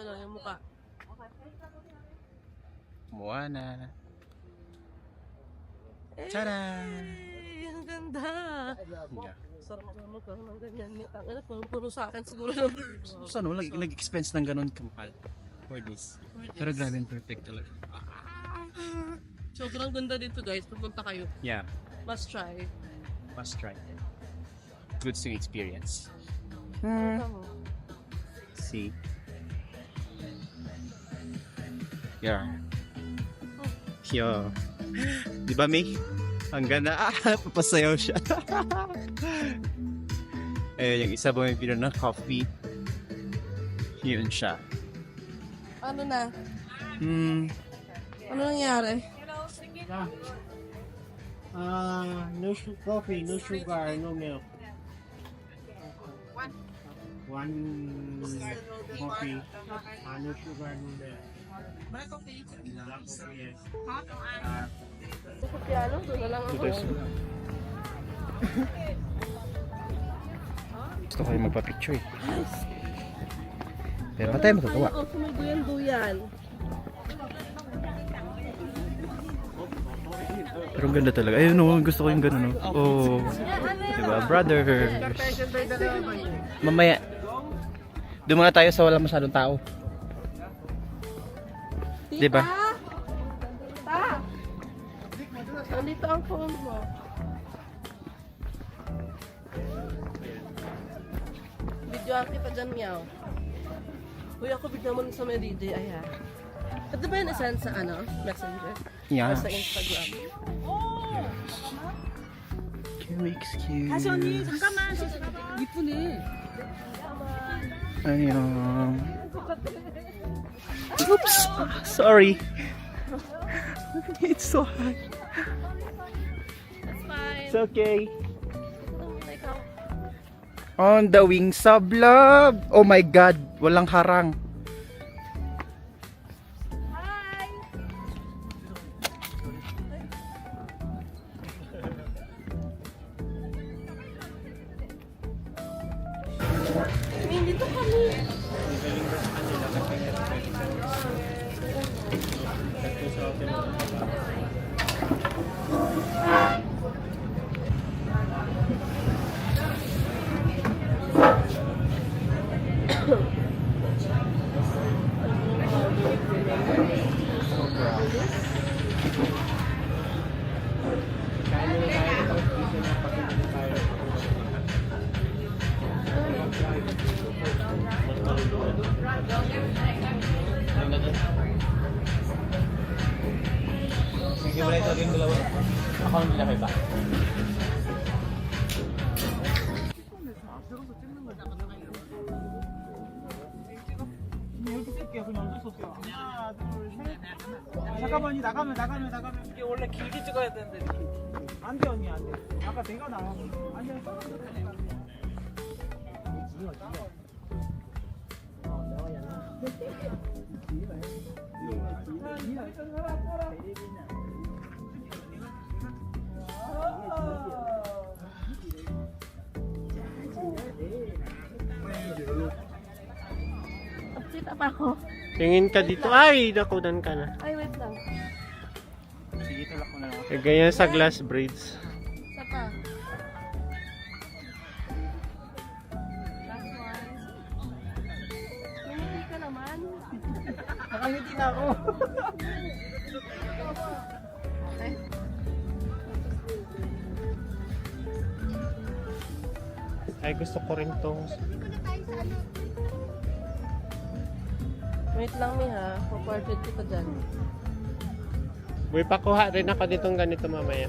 ano, yung mukha. Moana. Tada! Ang ganda! Yeah. Sarap naman magkaroon ng ganyan. Ang anak, puro sa akin siguro. So, ano, nag-expense ng ganun kamahal for this. Pero grabe and perfect talaga. Sobrang ganda dito guys, pupunta kayo. Yeah, Must try. must try. Good to experience. Tama. See? Yeah. Yo. Di ba, May? Ang ganda. Papasayaw siya. Eh, yung isa bumibili ng coffee. Yun siya. Ano na? Ano nangyari? No coffee, no sugar, no milk. One coffee, no sugar, no milk. Black coffee, yes. Piano, doon na lang ako. Gusto ko yung magpa-picture eh. Pero matay matatawa. Ayaw ko sumuduyan-duyan. Pero ang ganda talaga. Ayun no, gusto ko yung gano'n no. Oh. Diba, brother. Mamaya. Doon muna tayo sa walang masyadong tao. Diba? Ta! Nandito ang phone mo. Videoan kita dyan, Meow. Uy, ako bigyan mo sa may DJ, ay ha. Ito ba yung isend sa ano? Messenger? Yeah. Or sa Instagram? Can we excuse? 언니 잠깐만 이쁘네. Ayun. Oops. Sorry. It's so hot. That's fine. It's okay. Like how... On the wings of love. Oh my God. Walang harang. Dito kami. Sige, wala ito yung dalawa. Ako ang nilakay ba? 여기 쓸게요. 그냥 어쩔 수 없어요. 하나, 둘, 셋. 잠깐만요. 나가면. 이게 원래 길게 찍어야 되는데. 안 돼, 언니, 안 돼. 아까 내가 나가고. 안 돼, 떨어졌네. Update pa ako. Tingin ka dito. Ay, nakunan ka na. Ay, wait lang. Sige, tulak mo na lang. Eh, ganyan sa glass braids. Isa pa. Last one. Hindi ka naman. Nakangiti na ako. Okay. Ay, gusto ko rin tong... Wait lang, Mi ha. Paparted kita dyan. Uy, pakuha rin ako ditong ganito mamaya.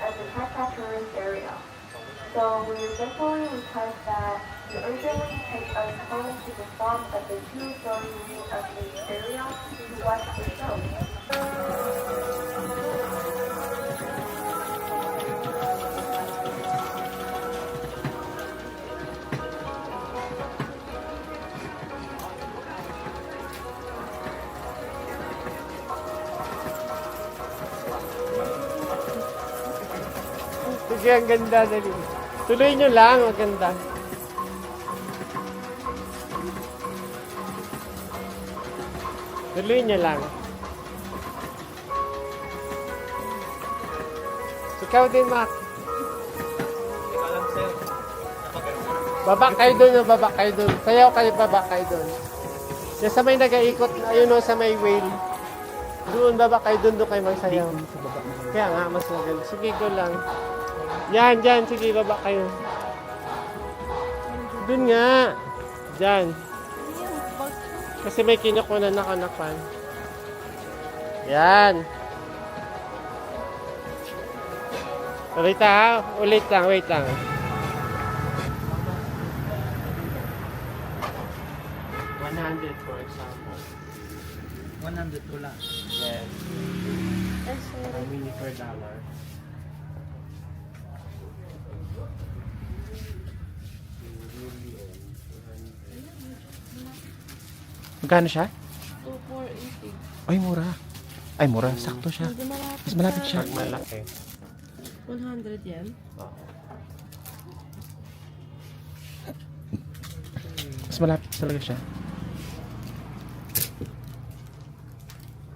as a Tata tourist area. So we definitely request that you urgently take us home to the farm of the two-story view of the area to watch the show. Sige, ang ganda. Dali. Tuloy nyo lang, maganda. Tuloy nyo lang. Ikaw din, Mac. Baba kayo dun, baba kayo dun. Sayaw kayo, baba kayo dun. Yan sa may nag-iikot, ayun o, sa may whale. Doon, baba kayo dun, doon kayo magsayaw. Kaya nga, mas maganda. Sige, go lang. Yan, dyan. Sige, baba kayo. Doon nga. Dyan. Kasi may kinukunan na kanapan. Yan. Ulit ha. Ulit lang. Wait lang. For example. 100 wala. Yes. A mini per dollar. Magkano siya? 2,480. Ay, mura. Ay, mura. Sakto siya. Mas malapit siya. Pag malaki. 100 yan. Mas malapit talaga siya.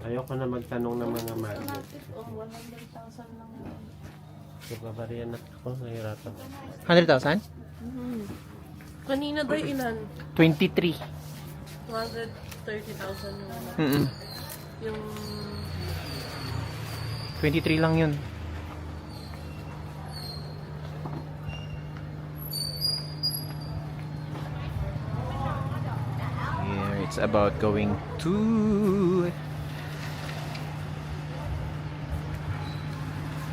Ayoko na magtanong ng mga market. Oh, 100,000 lang yan. So, babariyan na ako. Nahirapan. 100,000? Kanina daw ilan? 23. 230,000 yung ano. Yung 23 lang yun. Here, it's about going to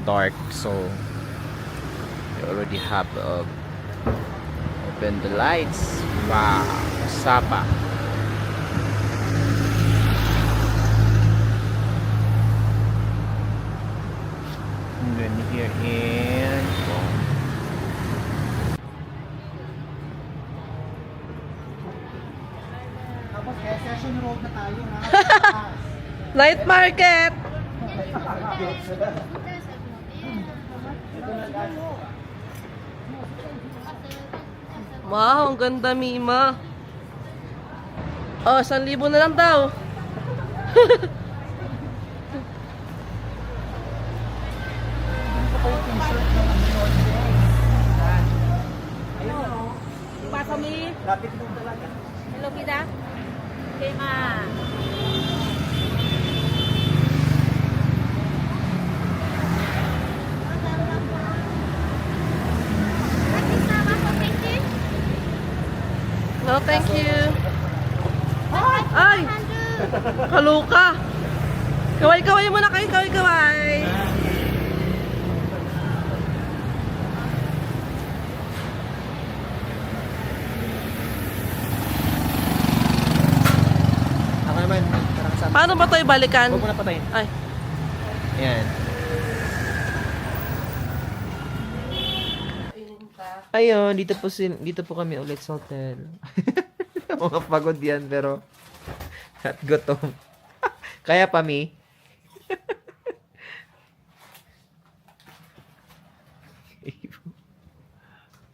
dark, so we already have opened the lights. Wow, Sapa. And then here in Tapos Session Road na tayo ha. night market! Wow, ang ganda, Mima. Oh, 1,000 na lang daw. Lapit mo talaga. Hello, Pida. Okay, ma. No, thank you. Ay! Kaluka! Kaway-kaway muna kayo, kaway-kaway! ako naman, parang kasama. Paano ba tayo balikan? Huwag mo na patayin. Ay, Ayan. ayun ka. Ayun, dito po kami ulit sa hotel. Mga pagod yan pero at gutom. Kaya pa mi.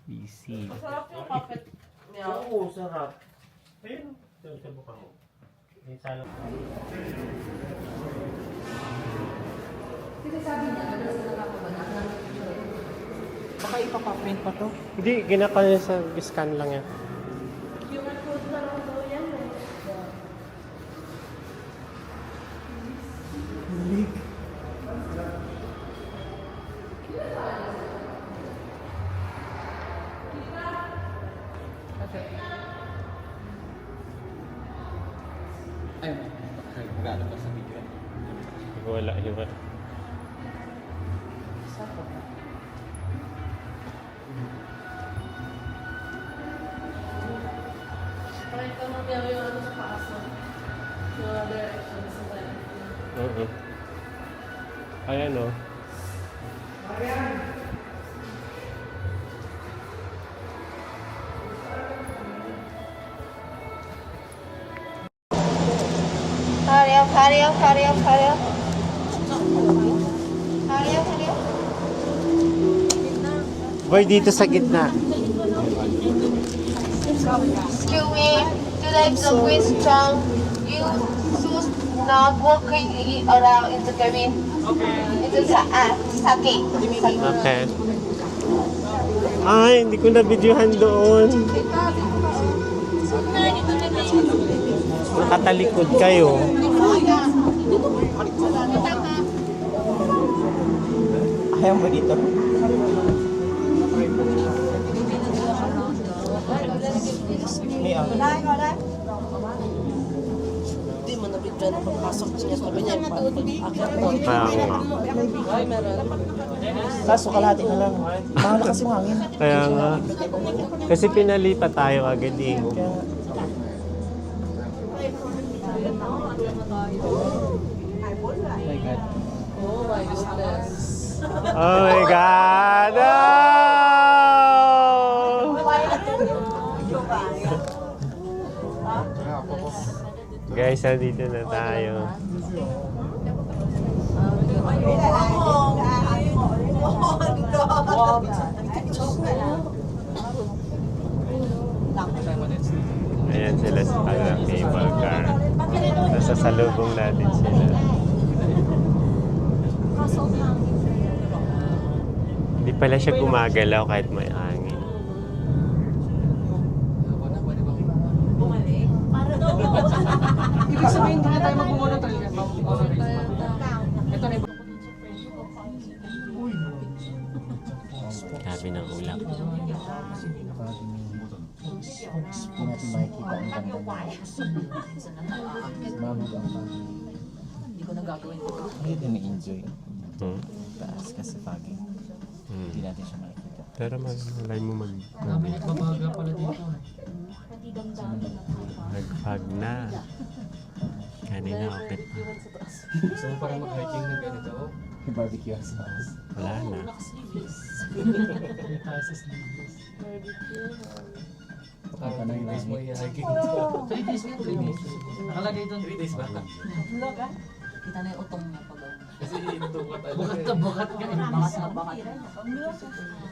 Easy. Masarap yung puppet niya. Oo, sarap. Ayun. Sa mukha mo. Baka ipapaprint pa to. Hindi, ginakanya sa scan lang yan. QR code na lang daw yan. Wala, iba. Pakita mo kaya yung ano sa paso. Yung direction sa tayo. Ayan o. Hurry up, hurry up, hurry up, hurry up. Hurry up, hurry up. Boy, dito sa gitna. Skewing to like the question, you should not walking around in the cabin. Into the sake. Okay. Ay, hindi ko na-videohan doon. Nakatalikod kayo. Ayaw mo dito. Hindi mo nabigyan na pagpasok niya. Sabi niya, akit mo. Kaya nga. Ay, meron. Kaso kalahati na lang. Mahal kasi mo hangin. Kaya nga. Kasi pinalipat tayo agad eh. Oh my goodness. Oh my God! No! Guys, nandito na tayo. Ayan sila sa kanilang cable car. Nasa salubong natin sila. Hindi pala siya gumagalaw kahit may hangin. Ibig sabihin, hindi na tayo mag-monitor yan. Ito na yung... Sabi ng ulap. natin makikita ang ganda niya. Hindi ko na gagawin ko. Hindi din na-enjoy. Hmm? Taas kasi foggy. Hindi natin siya makikita. Pero malay mo Babaga pala dito. mag-fog na. Kanina okay pa. Gusto mo parang mag-hiking ng ganito? May barbecue sa house. Wala na. May tayo sa sleeveless. Papunta na yung Days mo langit. i-hiking. 3 days nga, 3 days. Nakalagay doon 3 days ba? Kita na yung utong niya pag Kasi inuto ka talaga. Bukat na bukat ka. bakas na bakat.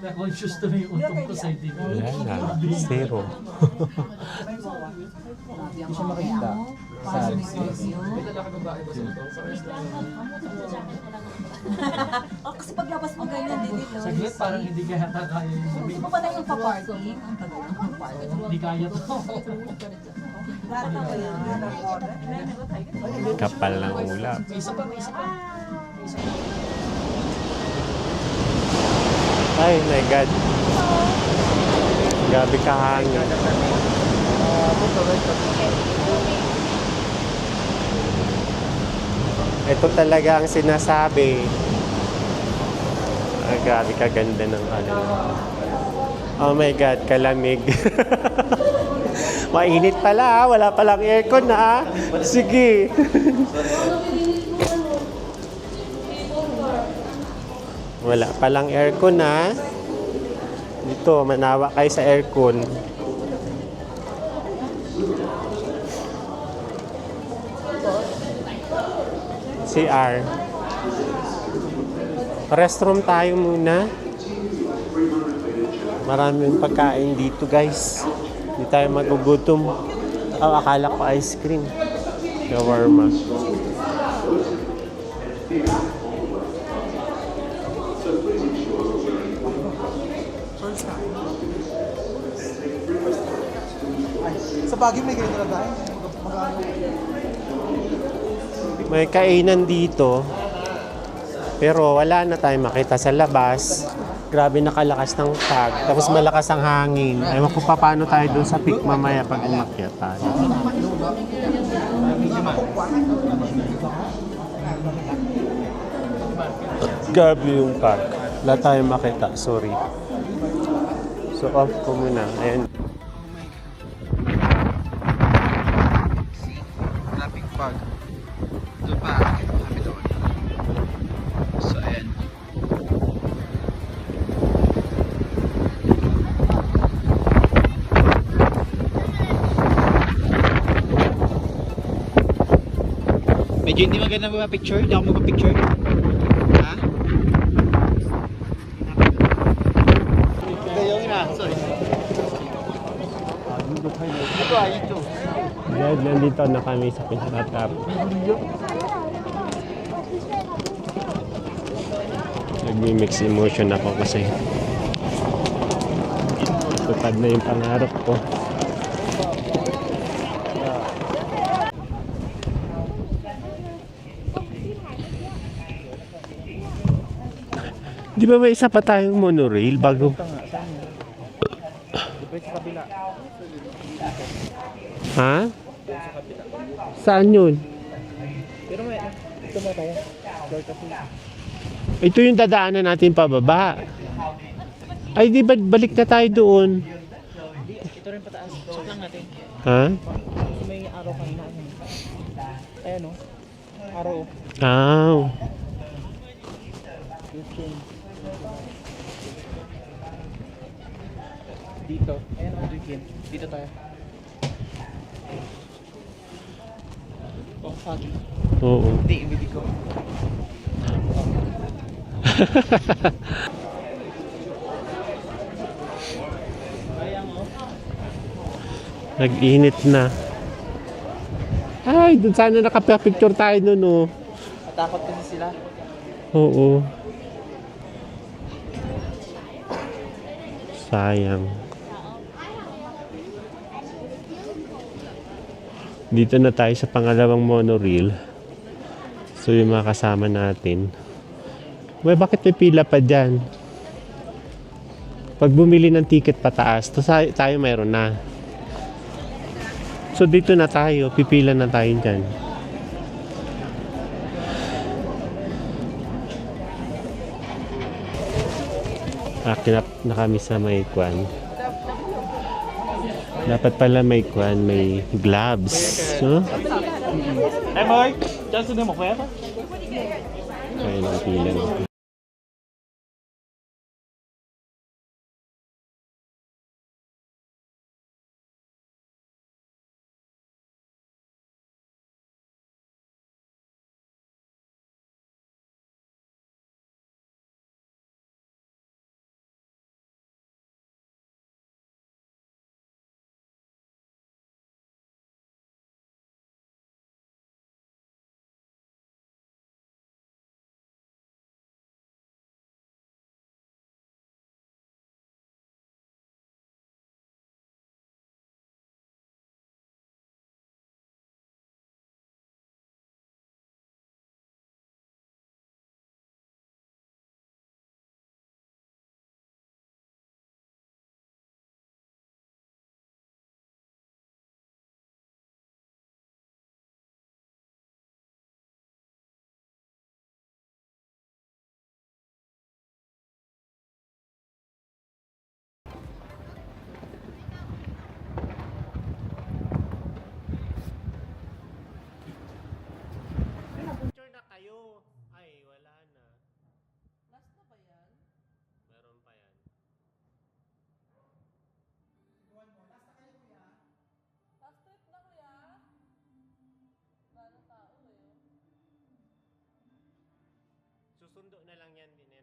Na-conscious to na yung utong ko sa hindi. Wala na. Zero. Hindi siya makikita. Sa May lalaki babae ba sa utong? Parehas lang. Kasi paglabas mo ganyan din dito. Saglit parang hindi ka hata kaya yung Hindi mo pa na yung pa-parking. Ang tagal ng parking. Hindi kaya to. Kapal ng ulap. Isa pa, isa pa. Ay, my God. Gabi kahangin. Ito talaga ang sinasabi. Ah, grabe kaganda ng ano. Oh my God, kalamig. Mainit pala, wala palang aircon na. Sige. Wala palang aircon na. dito, manawa kayo sa aircon. CR. Restroom tayo muna. Maraming pagkain dito, guys. Hindi tayo magugutom. Oh, akala ko ice cream. Shawarma. Sa Baguio may ganito na tayo. May kainan dito. Pero wala na tayong makita sa labas. Grabe nakalakas ng fog. Tapos malakas ang hangin. Ewan ko pa paano tayo doon sa peak mamaya pag umakyat tayo. Grabe yung fog. Wala tayong makita. Sorry. So off ko muna. Ayan. Laping pag. Doon pa. Kami doon. So, ayan. Medyo hindi maganda magpa-picture. Hindi ako magpa-picture. Ha? Gayong na. Sorry. Ito. Guys, nandito na kami sa pinatap. Nagmi-mix emotion ako kasi tutad na yung pangarap ko. Di ba may isa pa tayong monorail bago? Ha? Saan yun? Ito yung dadaanan natin pababa. Ay, di ba balik na tayo doon? Ito rin pataas. Check lang natin. Ha? May araw kanina. Ayan o. Araw. Ah. Dito. Ayan o, Dukin. Dito tayo. Oh, foggy. Oo. Hindi, hindi ko. Nag-init na. Ay, dun sana nakapicture tayo nun, oh. Matakot kasi sila. Oo. Sayang. Dito na tayo sa pangalawang monorail. So yung mga kasama natin. Uy, bakit may pila pa dyan? Pag bumili ng ticket pataas, tayo mayroon na. So dito na tayo, pipila na tayo dyan. Kinap na kami sa may kwan. Dapat pala may kwan, may gloves. No? Em ơi, cho xin thêm một vé thôi. Kaya lang pila. Susundo na lang yan din